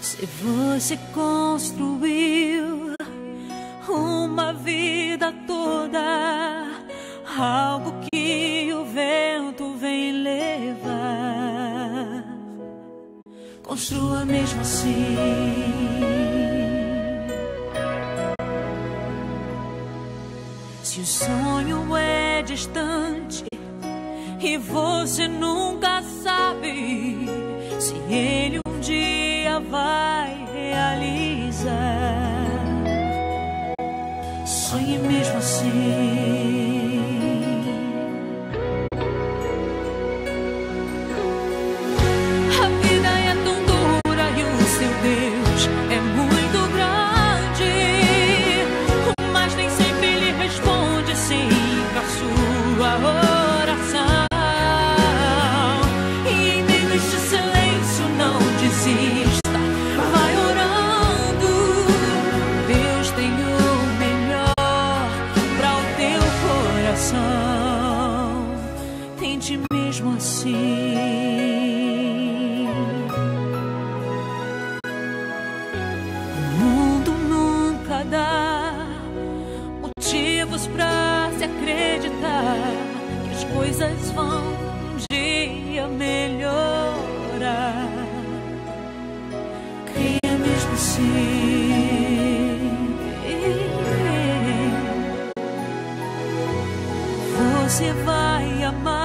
Se você construiu uma vida toda, algo que o vento vem levar, construa mesmo assim. Se o sonho é distante e você nunca sabe se ele um dia vai realizar, sonhe mesmo assim. A vida é tão dura e o seu Deus é muito grande, mas nem sempre ele responde sim pra sua oração. E em meio a este silêncio não desista, vai orando. Deus tem o melhor para o teu coração. Tente mesmo assim. O mundo nunca dá motivos pra se acreditar que as coisas vão um dia melhorar. Creia mesmo assim. Você vai amar